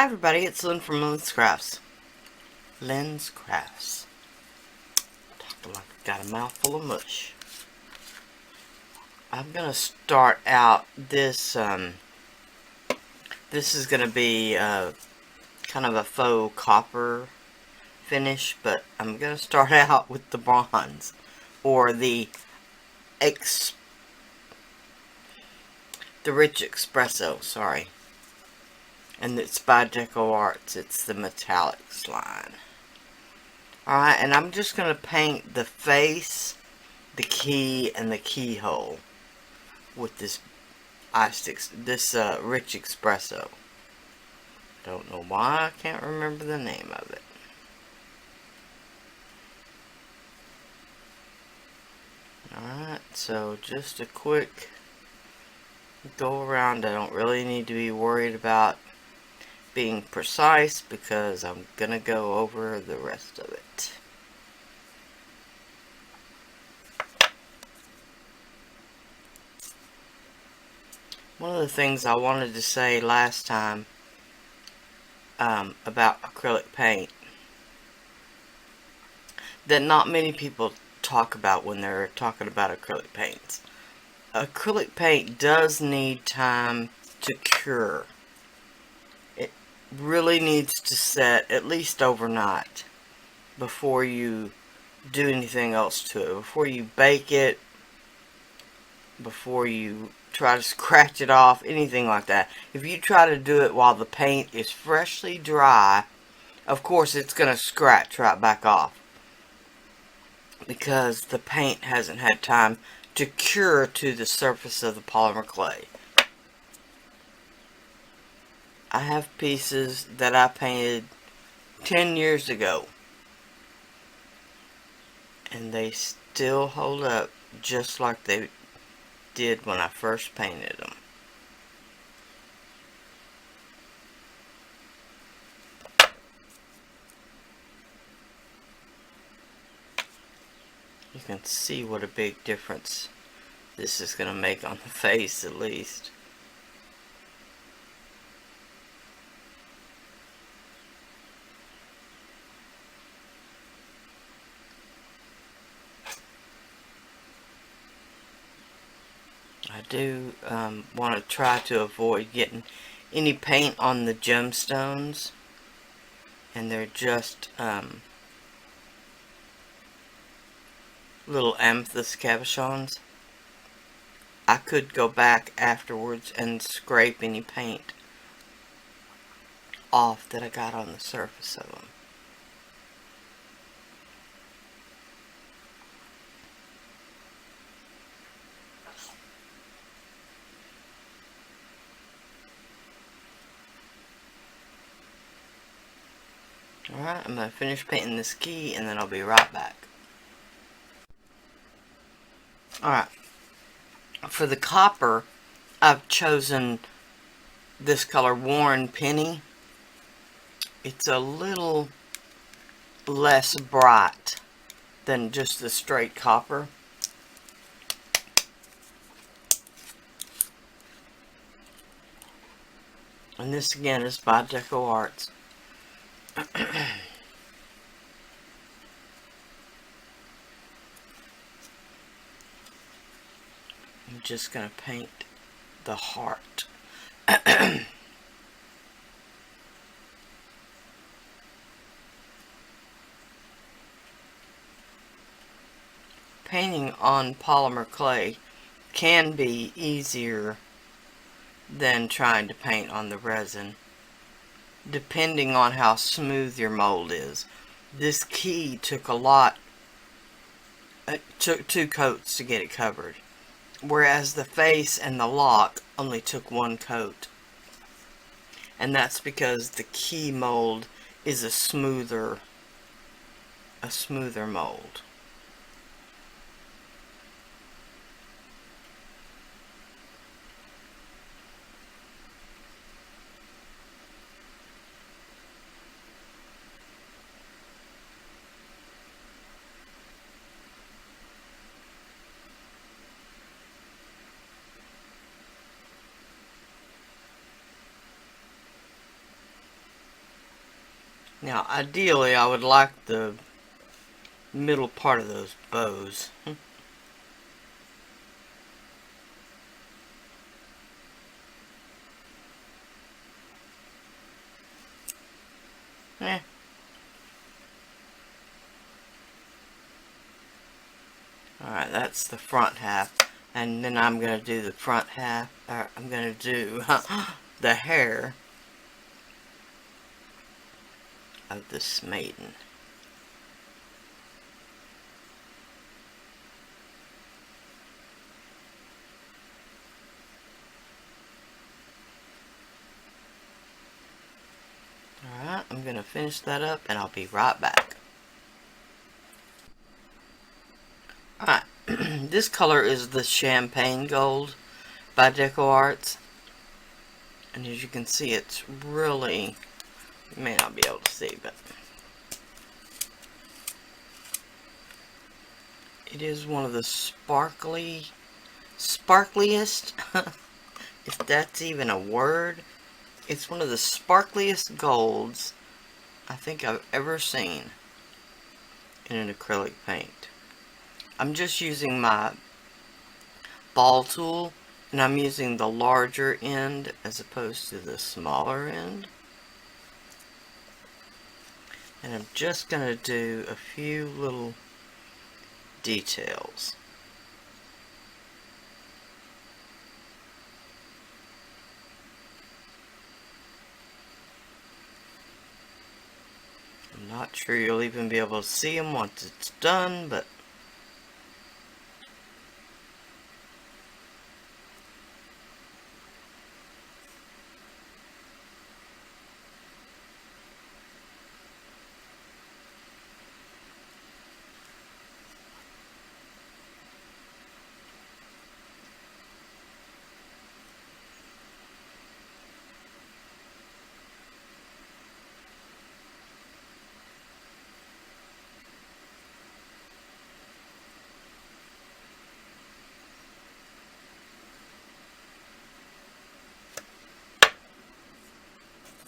Hi everybody, it's Lyn from Lyn's Crafts. Lyn's Crafts. Talking like I got a mouthful of mush. I'm gonna start out this. This is gonna be kind of a faux copper finish, but I'm gonna start out with the bronze or the rich espresso. Sorry. And it's by Deco Arts. It's the metallics line. Alright, and I'm just going to paint the face, the key, and the keyhole with this rich espresso. Don't know why I can't remember the name of it. Alright, so just a quick go around. I don't really need to be worried about being precise because I'm gonna go over the rest of it. One of the things I wanted to say last time about acrylic paint that not many people talk about when they're talking about acrylic paints. Acrylic paint does need time to cure. Really needs to set at least overnight before you do anything else to it. Before you bake it, before you try to scratch it off, anything like that. If you try to do it while the paint is freshly dry, of course it's going to scratch right back off because the paint hasn't had time to cure to the surface of the polymer clay. I have pieces that I painted 10 years ago, and they still hold up just like they did when I first painted them. You can see what a big difference this is going to make on the face, at least. I do want to try to avoid getting any paint on the gemstones, and they're just little amethyst cabochons. I could go back afterwards and scrape any paint off that I got on the surface of them. Alright, I'm going to finish painting this key and then I'll be right back. Alright, for the copper, I've chosen this color, Worn Penny. It's a little less bright than just the straight copper. And this again is by Deco Arts. I'm just going to paint the heart. Painting on polymer clay can be easier than trying to paint on the resin, depending on how smooth your mold is. This key took a lot, took 2 coats to get it covered, whereas the face and the lock only took 1 coat. And that's because the key mold is a smoother mold. Now, ideally, I would like the middle part of those bows. Eh. Alright, that's the front half. And then I'm going to do the front half. I'm going to do the hair of this maiden. Alright, I'm going to finish that up and I'll be right back. Alright, this color is the Champagne Gold by Deco Arts. And as you can see, it's really, you may not be able to see, but it is one of the sparkliest, if that's even a word. It's one of the sparkliest golds I think I've ever seen in an acrylic paint. I'm just using my ball tool, and I'm using the larger end as opposed to the smaller end. And I'm just going to do a few little details. I'm not sure you'll even be able to see them once it's done, but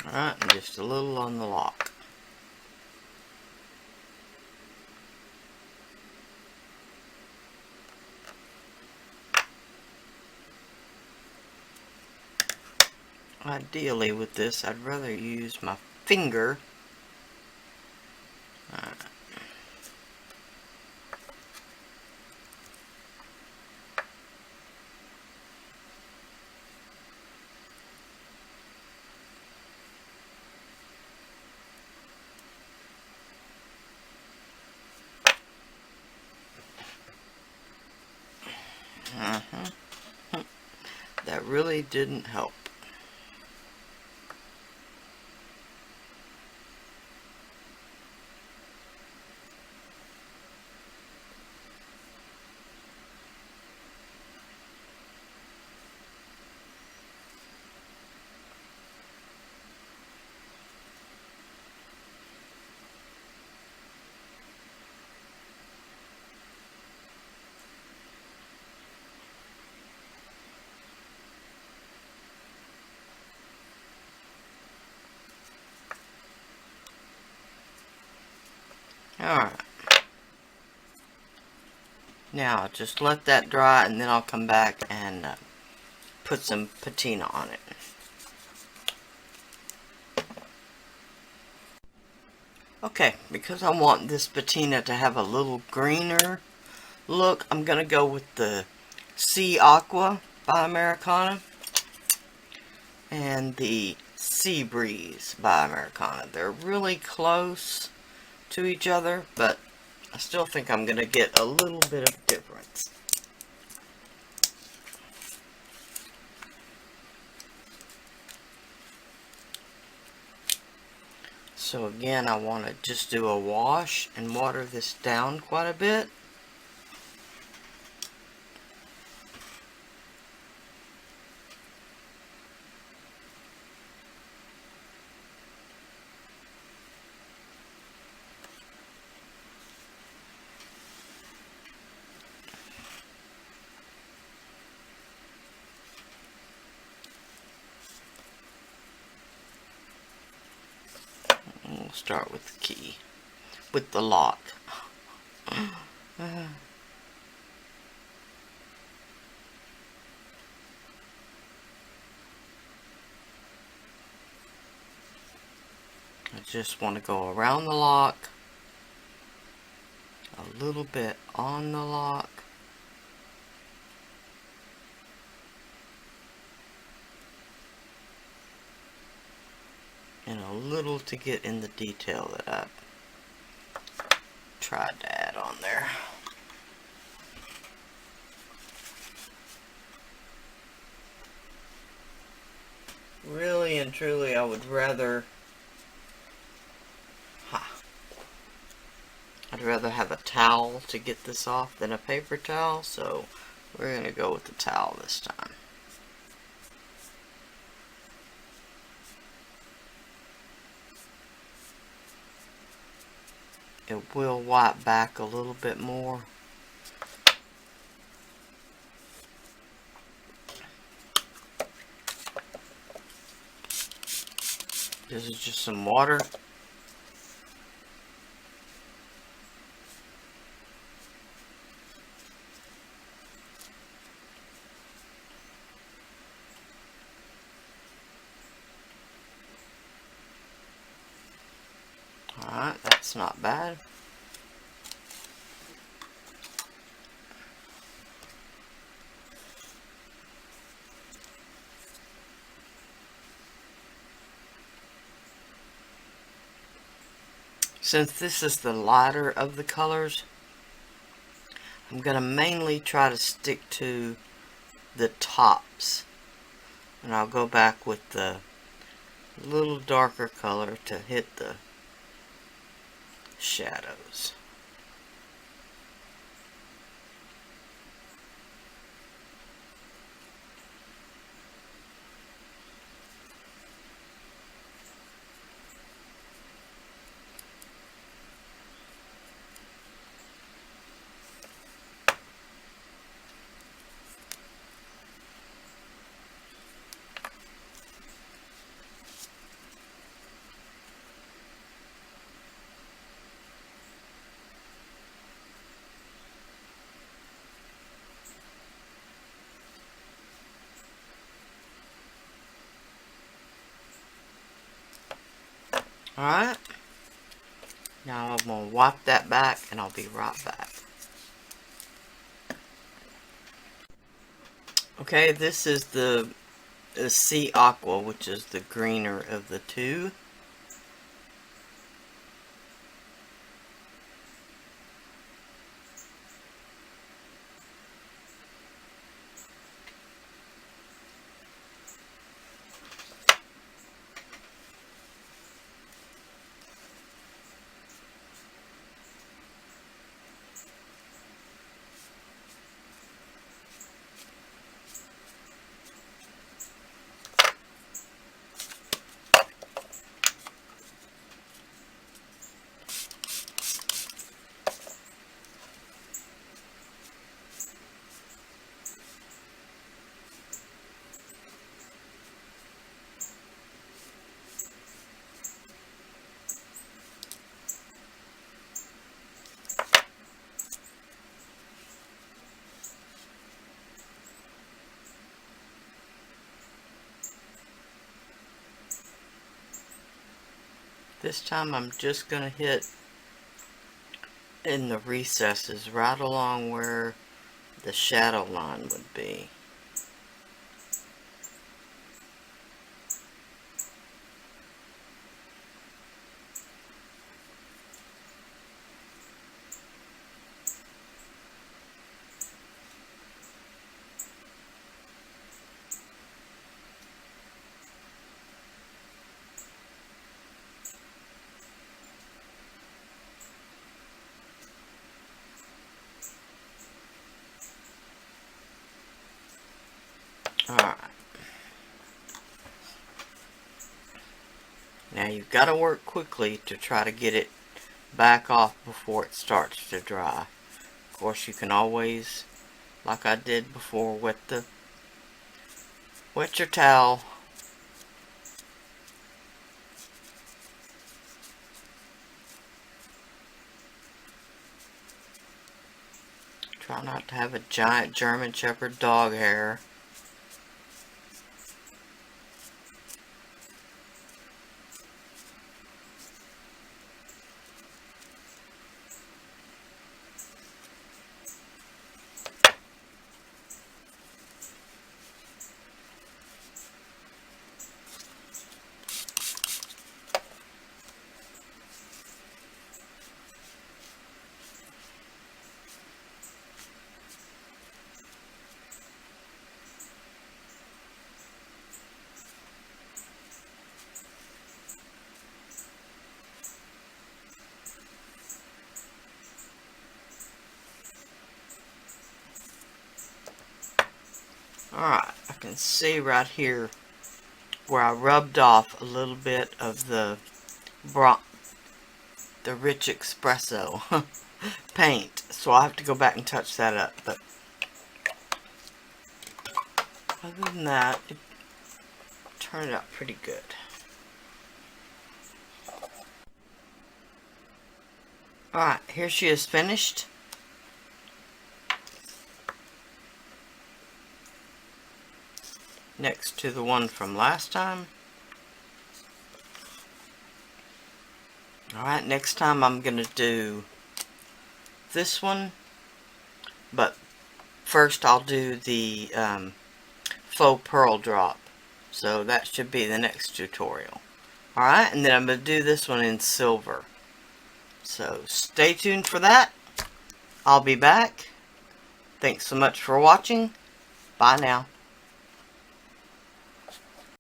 alright, and just a little on the lock. Ideally with this, I'd rather use my finger. Alright. That really didn't help. Alright. Now, just let that dry and then I'll come back and put some patina on it. Okay, because I want this patina to have a little greener look, I'm going to go with the Sea Aqua by Americana and the Sea Breeze by Americana. They're really close to each other, but I still think I'm going to get a little bit of difference. So again, I want to just do a wash and water this down quite a bit. start with the key, with the lock. I just want to go around the lock, a little bit on the lock, and a little to get in the detail that I tried to add on there. Really and truly, I would rather I'd rather have a towel to get this off than a paper towel, so we're going to go with the towel this time. It will wipe back a little bit more. This is just some water. Alright, that's not bad. Since this is the lighter of the colors, I'm going to mainly try to stick to the tops. And I'll go back with the little darker color to hit the shadows. Alright, now I'm going to wipe that back and I'll be right back. Okay, this is the Sea Aqua, which is the greener of the two. This time I'm just going to hit in the recesses right along where the shadow line would be. Alright. Now you've got to work quickly to try to get it back off before it starts to dry. Of course, you can always, like I did before, wet your towel. Try not to have a giant German Shepherd dog hair. Alright, I can see right here where I rubbed off a little bit of the rich espresso paint, so I'll have to go back and touch that up. But other than that, it turned out pretty good. Alright, here she is finished. Next to the one from last time. Alright, next time I'm going to do this one. But first I'll do the faux pearl drop. So that should be the next tutorial. Alright, and then I'm going to do this one in silver. So stay tuned for that. I'll be back. Thanks so much for watching. Bye now.